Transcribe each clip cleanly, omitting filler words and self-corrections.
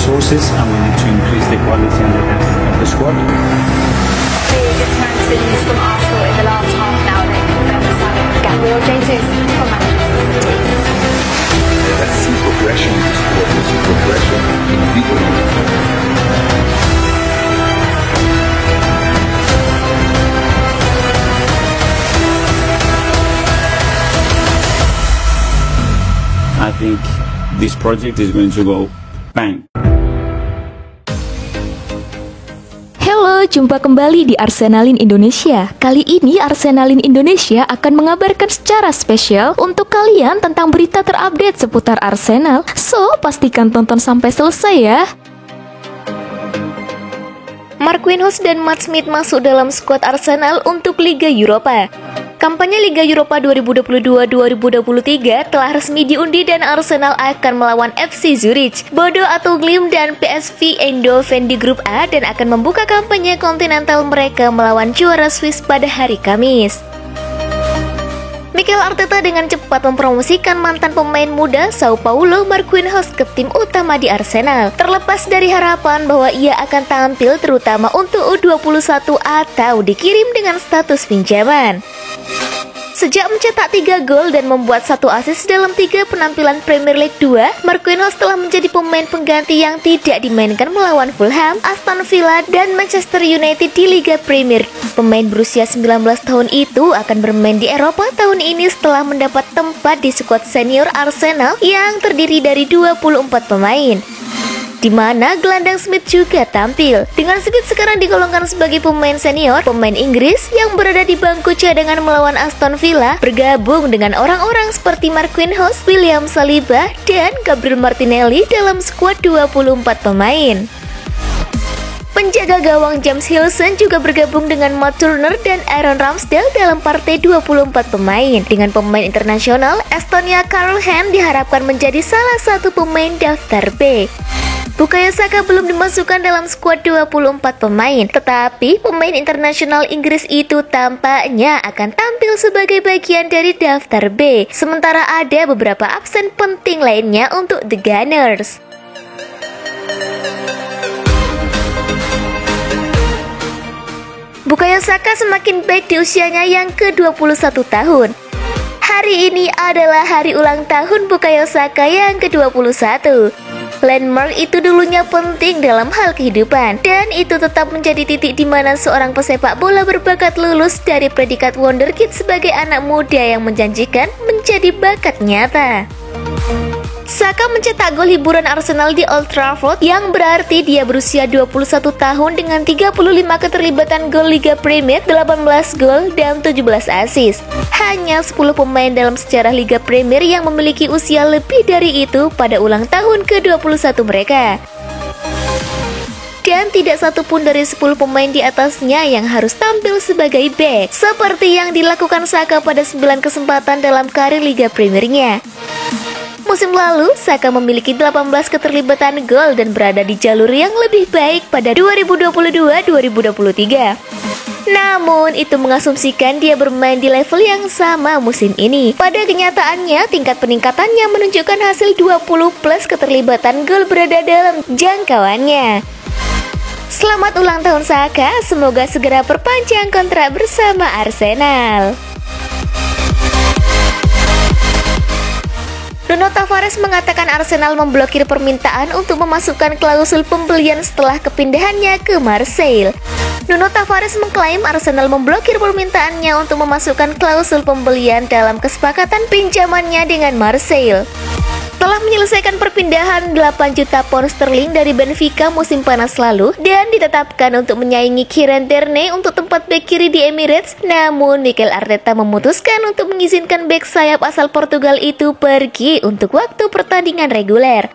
resources and we need to increase the quality and the depth of the squad. Big transfer news from Arsenal in the last half an hour. They confirmed the signing of Gabriel Jesus from Manchester City. Let's see progression in the squad. Let's see progression individually. I think this project is going to go bang. Halo, jumpa kembali di Arsenalin Indonesia. Kali ini Arsenalin Indonesia akan mengabarkan secara spesial untuk kalian tentang berita terupdate seputar Arsenal. So, pastikan tonton sampai selesai ya. Marquinhos dan Matt Smith masuk dalam skuad Arsenal untuk Liga Eropa. Kampanye Liga Eropa 2022-2023 telah resmi diundi dan Arsenal akan melawan FC Zurich, Bodo atau Glim dan PSV Eindhoven di grup A dan akan membuka kampanye kontinental mereka melawan juara Swiss pada hari Kamis. Mikel Arteta dengan cepat mempromosikan mantan pemain muda Sao Paulo Marquinhos ke tim utama di Arsenal. Terlepas dari harapan bahwa ia akan tampil terutama untuk U21 atau dikirim dengan status pinjaman. Sejak mencetak 3 gol dan membuat 1 assist dalam 3 penampilan Premier League 2, Marquinhos telah menjadi pemain pengganti yang tidak dimainkan melawan Fulham, Aston Villa, dan Manchester United di Liga Premier. Pemain berusia 19 tahun itu akan bermain di Eropa tahun ini setelah mendapat tempat di skuad senior Arsenal yang terdiri dari 24 pemain, di mana gelandang Smith juga tampil. Dengan Smith sekarang digolongkan sebagai pemain senior, pemain Inggris yang berada di bangku cadangan melawan Aston Villa bergabung dengan orang-orang seperti Marquinhos, William Saliba, dan Gabriel Martinelli dalam skuad 24 pemain. Penjaga gawang James Hilson juga bergabung dengan Matt Turner dan Aaron Ramsdale dalam partai 24 pemain. Dengan pemain internasional, Estonia Karl Hen diharapkan menjadi salah satu pemain daftar B. Bukayo Saka belum dimasukkan dalam skuad 24 pemain, tetapi pemain internasional Inggris itu tampaknya akan tampil sebagai bagian dari daftar B. Sementara ada beberapa absen penting lainnya untuk The Gunners. Bukayo Saka semakin baik di usianya yang ke-21 tahun. Hari ini adalah hari ulang tahun Bukayo Saka yang ke-21. Landmark itu dulunya penting dalam hal kehidupan, dan itu tetap menjadi titik di mana seorang pesepak bola berbakat lulus dari predikat wonderkid sebagai anak muda yang menjanjikan menjadi bakat nyata. Saka mencetak gol hiburan Arsenal di Old Trafford, yang berarti dia berusia 21 tahun dengan 35 keterlibatan gol Liga Premier, 18 gol dan 17 assist. Hanya 10 pemain dalam sejarah Liga Premier yang memiliki usia lebih dari itu pada ulang tahun ke-21 mereka. Dan tidak satu pun dari 10 pemain di atasnya yang harus tampil sebagai back, seperti yang dilakukan Saka pada 9 kesempatan dalam karir Liga Premiernya. Musim lalu, Saka memiliki 18 keterlibatan gol dan berada di jalur yang lebih baik pada 2022-2023. Namun, itu mengasumsikan dia bermain di level yang sama musim ini. Pada kenyataannya, tingkat peningkatannya menunjukkan hasil 20 plus keterlibatan gol berada dalam jangkauannya. Selamat ulang tahun Saka, semoga segera perpanjang kontrak bersama Arsenal. Nuno Tavares mengatakan Arsenal memblokir permintaan untuk memasukkan klausul pembelian setelah kepindahannya ke Marseille. Nuno Tavares mengklaim Arsenal memblokir permintaannya untuk memasukkan klausul pembelian dalam kesepakatan pinjamannya dengan Marseille. Telah menyelesaikan perpindahan 8 juta pound sterling dari Benfica musim panas lalu dan ditetapkan untuk menyaingi Kieran Tierney untuk tempat bek kiri di Emirates. Namun Mikel Arteta memutuskan untuk mengizinkan bek sayap asal Portugal itu pergi untuk waktu pertandingan reguler.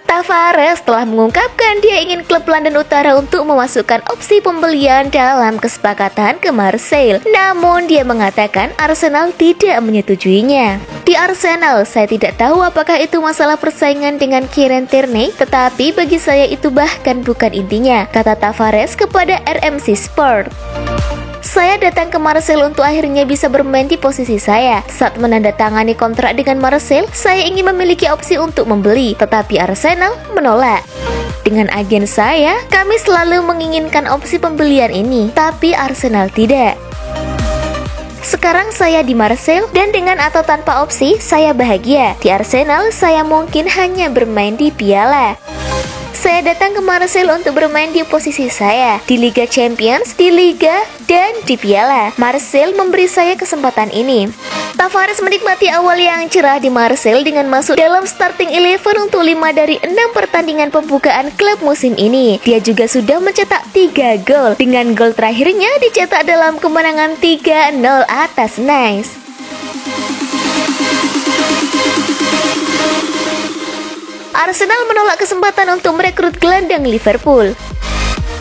Tavares telah mengungkapkan dia ingin klub London Utara untuk memasukkan opsi pembelian dalam kesepakatan ke Marseille. Namun dia mengatakan Arsenal tidak menyetujuinya. Di Arsenal, saya tidak tahu apakah itu masalah persaingan dengan Kieran Tierney, tetapi bagi saya itu bahkan bukan intinya, kata Tavares kepada RMC Sport. Saya datang ke Marseille untuk akhirnya bisa bermain di posisi saya. Saat menandatangani kontrak dengan Marseille, saya ingin memiliki opsi untuk membeli, tetapi Arsenal menolak. Dengan agen saya, kami selalu menginginkan opsi pembelian ini, tapi Arsenal tidak. Sekarang saya di Marseille dan dengan atau tanpa opsi, saya bahagia. Di Arsenal, saya mungkin hanya bermain di piala. Saya datang ke Marseille untuk bermain di posisi saya, di Liga Champions, di Liga, dan di piala. Marseille memberi saya kesempatan ini. Tavares menikmati awal yang cerah di Marseille dengan masuk dalam starting 11 untuk 5 dari 6 pertandingan pembukaan klub musim ini. Dia juga sudah mencetak 3 gol, dengan gol terakhirnya dicetak dalam kemenangan 3-0 atas Nice. Arsenal menolak kesempatan untuk merekrut gelandang Liverpool.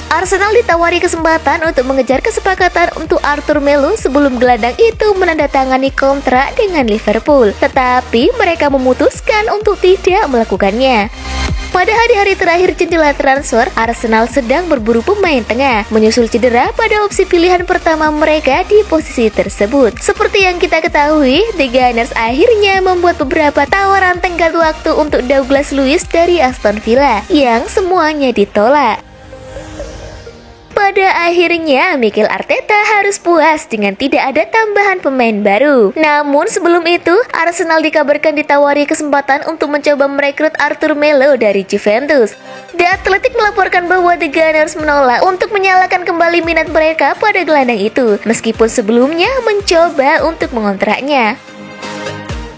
Arsenal ditawari kesempatan untuk mengejar kesepakatan untuk Arthur Melo sebelum gelandang itu menandatangani kontrak dengan Liverpool. Tetapi mereka memutuskan untuk tidak melakukannya. Pada hari-hari terakhir jendela transfer, Arsenal sedang berburu pemain tengah, menyusul cedera pada opsi pilihan pertama mereka di posisi tersebut. Seperti yang kita ketahui, The Gunners akhirnya membuat beberapa tawaran tenggat waktu untuk Douglas Luiz dari Aston Villa, yang semuanya ditolak. Pada akhirnya, Mikel Arteta harus puas dengan tidak ada tambahan pemain baru. Namun sebelum itu, Arsenal dikabarkan ditawari kesempatan untuk mencoba merekrut Arthur Melo dari Juventus. The Athletic melaporkan bahwa The Gunners menolak untuk menyalakan kembali minat mereka pada gelandang itu, meskipun sebelumnya mencoba untuk mengontraknya.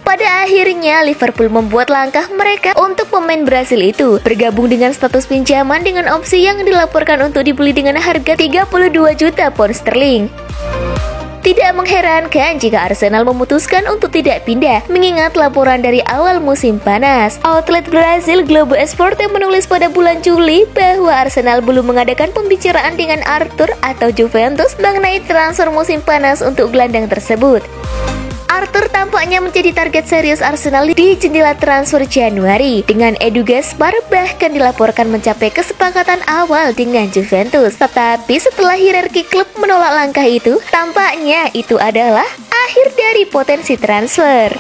Pada akhirnya, Liverpool membuat langkah mereka untuk pemain Brasil itu, bergabung dengan status pinjaman dengan opsi yang dilaporkan untuk dibeli dengan harga 32 juta pound sterling. Tidak mengherankan jika Arsenal memutuskan untuk tidak pindah, mengingat laporan dari awal musim panas. Outlet Brazil Globo Esporte menulis pada bulan Juli bahwa Arsenal belum mengadakan pembicaraan dengan Arthur atau Juventus mengenai transfer musim panas untuk gelandang tersebut. Arthur tampaknya menjadi target serius Arsenal di jendela transfer Januari, dengan Edu Gaspar bahkan dilaporkan mencapai kesepakatan awal dengan Juventus. Tetapi setelah hierarki klub menolak langkah itu, tampaknya itu adalah akhir dari potensi transfer.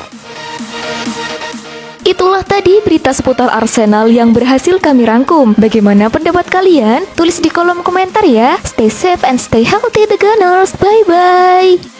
Itulah tadi berita seputar Arsenal yang berhasil kami rangkum. Bagaimana pendapat kalian? Tulis di kolom komentar ya. Stay safe and stay healthy, The Gunners. Bye-bye.